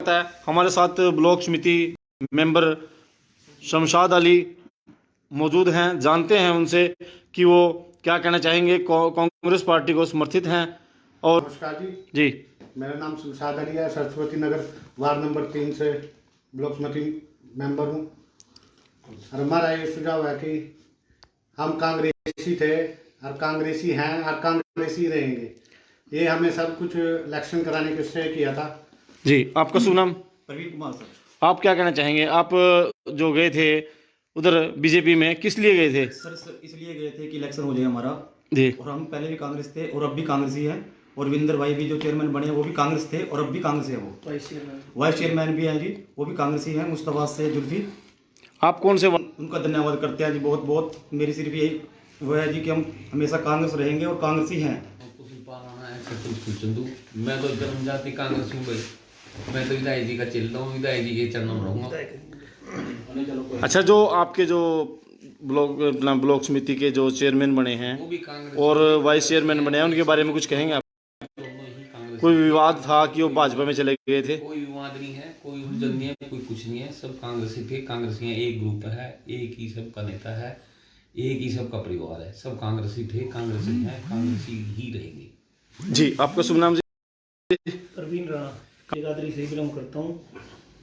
स्वागत है। हमारे साथ ब्लॉक समिति मेंबर शमशाद अली मौजूद हैं। जानते हैं उनसे कि वो क्या कहना चाहेंगे। कांग्रेस पार्टी को समर्थित हैं। और नमस्कार जी, मेरा नाम शमशाद अली है। सरस्वती नगर वार्ड नंबर 3 से ब्लॉक समिति मेंबर हूँ। और हमारा ये सुझाव है कि हम कांग्रेसी थे और कांग्रेसी हैं और कांग्रेसी रहेंगे। ये हमें सब कुछ इलेक्शन कराने के श्रेय किया था। जी, आपका शुभ नाम? प्रवीण कुमार सर। आप क्या कहना चाहेंगे? आप जो गए थे उधर बीजेपी में, किस लिए गए थे? सर इसलिए गए थे कि इलेक्शन हो जाए हमारा जी, और हम पहले भी कांग्रेस थे और अब भी कांग्रेसी हैं। और विंदर भाई भी जो चेयरमैन बने हैं वो भी कांग्रेस थे और अब भी कांग्रेस है। वो वाइस चेयरमैन भी हैं जी, वो भी कांग्रेसी हैं। मुस्तफा से जुल्फी, आप कौन से उनका धन्यवाद करते हैं जी बहुत बहुत। मेरी सिर्फ यही वो है जी कि हम हमेशा कांग्रेस रहेंगे और कांग्रेसी हैं। मैं तो जन्म जाति कांग्रेस हूँ भाई। मैं तो विदाई जी का चल रहा हूँ, विदाई जी के चरणों में रहूँगा। अच्छा, जो आपके जो ब्लॉक समिति के जो चेयरमैन बने हैं वो भी कांग्रेस और वाइस चेयरमैन बने हैं, उनके बारे में कुछ कहेंगे आप? दोनों ही कांग्रेस। कोई विवाद था कि वो भाजपा में चले गए थे? कोई विवाद नहीं है, कोई उलझन नहीं है, कोई कुछ नहीं है। सब कांग्रेसी थे, कांग्रेसी हैं। एक ग्रुप है, एक ही सबका नेता है, एक ही सबका परिवार है। सब कांग्रेसी थे, कांग्रेसी हैं, कांग्रेसी ही रहेंगे। जी, आपका शुभ नाम? जी, प्रवीण राणा जगाधरी से बिलोंग करता हूँ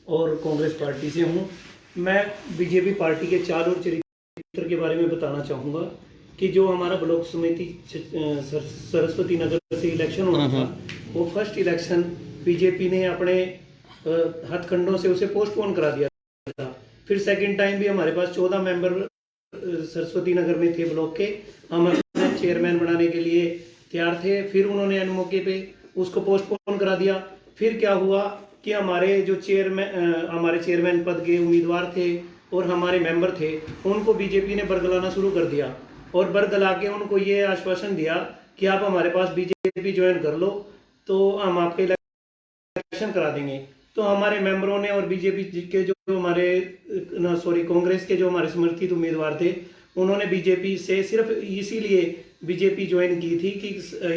और कांग्रेस पार्टी से हूँ। मैं बीजेपी पार्टी के चाल और चरित्र के बारे में बताना चाहूँगा कि जो हमारा ब्लॉक समिति सरस्वती नगर से इलेक्शन होना था, वो फर्स्ट इलेक्शन बीजेपी ने अपने हथकंडों से उसे पोस्टपोन करा दिया था। फिर सेकंड टाइम भी हमारे पास 14 मेंबर सरस्वती नगर में थे ब्लॉक के। हम अपने चेयरमैन बनाने के लिए तैयार थे। फिर उन्होंने अन मौके पे उसको पोस्टपोन करा दिया। फिर क्या हुआ कि हमारे जो चेयरमैन पद के उम्मीदवार थे और हमारे मेंबर थे, उनको बीजेपी ने बरगलाना शुरू कर दिया और बरगला के उनको ये आश्वासन दिया कि आप हमारे पास बीजेपी ज्वाइन कर लो तो हम आपके इलेक्शन करा देंगे। तो हमारे मेंबरों ने और बीजेपी के जो कांग्रेस के जो हमारे समर्थित उम्मीदवार थे, उन्होंने बीजेपी से सिर्फ इसीलिए बीजेपी ज्वाइन की थी कि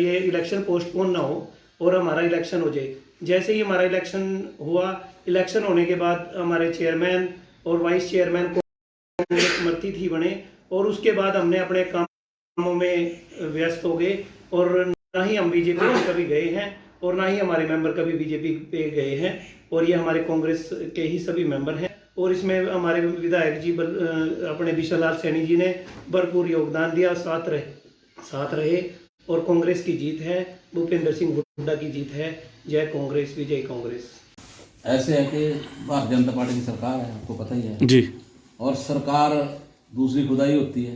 ये इलेक्शन पोस्टपोन ना हो और हमारा इलेक्शन हो जाए। जैसे ही हमारा इलेक्शन हुआ, इलेक्शन होने के बाद हमारे चेयरमैन और वाइस चेयरमैन को समर्थित ही बने और उसके बाद हमने अपने कामों में व्यस्त हो गए और ना ही हम बीजेपी में कभी गए हैं और ना ही हमारे मेंबर कभी बीजेपी पे गए हैं। और ये हमारे कांग्रेस के ही सभी मेंबर हैं और इसमें हमारे विधायक जी अपने विशाल लाल सैनी जी ने भरपूर योगदान दिया, साथ रहे और कांग्रेस की जीत है। भूपेंद्र सिंह हुड्डा की जीत है। जय कांग्रेस, विजय कांग्रेस। ऐसे है कि भारतीय जनता पार्टी की सरकार है, आपको पता ही है जी। और सरकार दूसरी खुदाई होती है।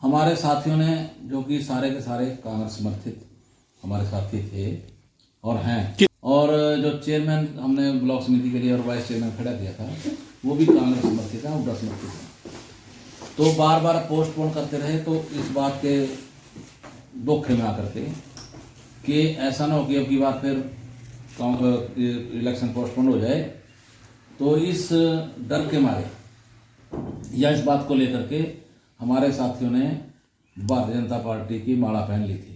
हमारे साथियों ने, जो कि सारे के सारे कांग्रेस समर्थित हमारे साथी थे और हैं, और जो चेयरमैन हमने ब्लॉक समिति के लिए और वाइस चेयरमैन खड़ा किया था, वो भी कांग्रेस समर्थित है, हुड्डा समर्थित है। तो बार बार पोस्टपोन करते रहे। तो इस बात के दुख में आकर के कि ऐसा ना हो कि अब की बात फिर इलेक्शन पोस्टपोन हो जाए। तो इस डर के मारे या इस बात को लेकर के हमारे साथियों ने भारतीय जनता पार्टी की माला पहन ली थी।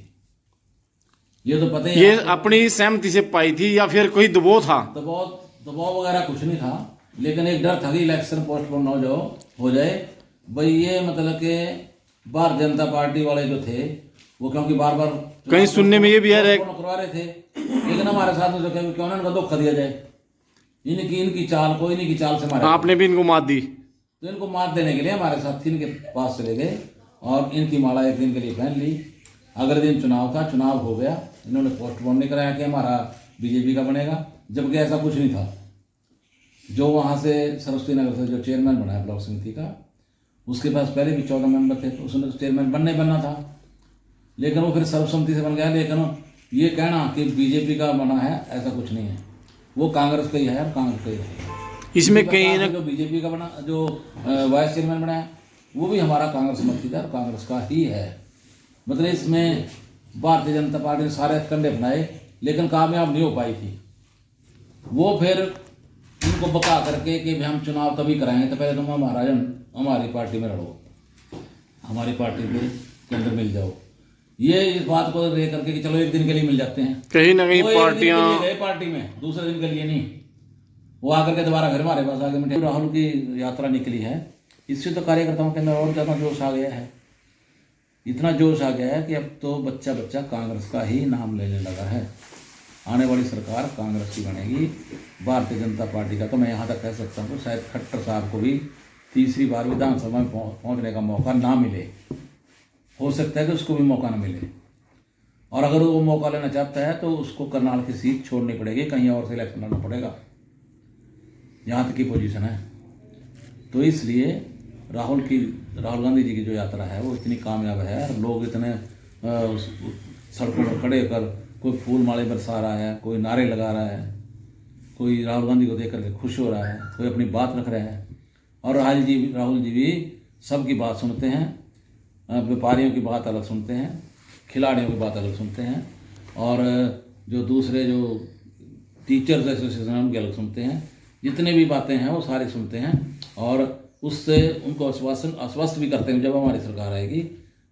ये तो पता ही ये अपनी सहमति से पाई थी या फिर कोई दबाव था? दबाव वगैरह कुछ नहीं था, लेकिन एक डर था कि इलेक्शन पोस्टपोन हो जाए। भाई ये मतलब कि भारतीय जनता पार्टी वाले जो थे वो, क्योंकि बार बार कहीं सुनने में ये भी है करवा रहे थे, लेकिन हमारे साथ में जो क्यों ना इनका धोखा दिया जाए। इनकी चाल को इन्हीं की चाल से मारे। आपने भी इनको मात दी? तो इनको मात देने के लिए हमारे साथी इनके पास चले गए और इनकी माला एक दिन के लिए पहन ली। अगले दिन चुनाव था, चुनाव हो गया, इन्होंने पोस्टपोन नहीं कराया कि हमारा बीजेपी का बनेगा, जबकि ऐसा कुछ नहीं था। जो वहाँ से सरस्वती नगर से जो चेयरमैन बना है ब्लॉक समिति का, उसके पास पहले भी 14 मेंबर थे, तो उसने चेयरमैन बनना था, लेकिन वो फिर सर्वसम्मति से बन गया। लेकिन ये कहना कि बीजेपी का बना है, ऐसा कुछ नहीं है। वो कांग्रेस का ही है और कांग्रेस का ही रहेगा। इसमें कहीं ना जो बीजेपी का बना, जो वाइस चेयरमैन बना है, वो भी हमारा कांग्रेस समर्थित है और कांग्रेस का ही है। मतलब इसमें भारतीय जनता पार्टी ने सारे कंडे अपनाए, लेकिन कामयाब नहीं हो पाई थी। वो फिर उनको बता करके कि हम चुनाव तभी कराएंगे, तो पहले तुम हमारी पार्टी में लड़ो, हमारी पार्टी के अंदर मिल जाओ। ये इस बात को लेकर के कि चलो एक दिन के लिए मिल जाते हैं, कहीं ना कहीं वो एक दिन के पार्टियां लिए गए पार्टी में, दूसरे दिन के लिए नहीं, वो आकर के दोबारा फिर हमारे पास आगे मिटे। राहुल की यात्रा निकली है, इससे तो कार्यकर्ताओं के अंदर और ज़्यादा जोश आ गया है, इतना जोश आ गया है कि अब तो बच्चा बच्चा कांग्रेस का ही नाम लेने लगा है। आने वाली सरकार कांग्रेस की बनेगी। भारतीय जनता पार्टी का तो मैं यहाँ तक कह सकता हूँ शायद खट्टर साहब को भी तीसरी बार विधानसभा में पहुँचने का मौका ना मिले, हो सकता है कि उसको भी मौका ना मिले, और अगर वो मौका लेना चाहता है तो उसको करनाल की सीट छोड़नी पड़ेगी, कहीं और से इलेक्शन लड़ना पड़ेगा, यहाँ तक की पोजीशन है। तो इसलिए राहुल गांधी जी की जो यात्रा है वो इतनी कामयाब है, लोग इतने सड़कों पर खड़े होकर कोई फूल माले बरसा रहा है, कोई नारे लगा रहा है, कोई राहुल गांधी को देख करके खुश हो रहा है, कोई अपनी बात रख रहा है। और राहुल जी भी सबकी बात सुनते हैं, व्यापारियों की बात अलग सुनते हैं, खिलाड़ियों की बात अलग सुनते हैं, और जो दूसरे जो टीचर्स एसोसिएशन उनकी अलग सुनते हैं, जितने भी बातें हैं वो सारे सुनते हैं, और उससे उनको आश्वस्त भी करते हैं। जब हमारी सरकार आएगी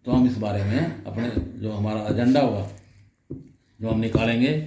तो हम इस बारे में अपने जो हमारा एजेंडा होगा जो हम निकालेंगे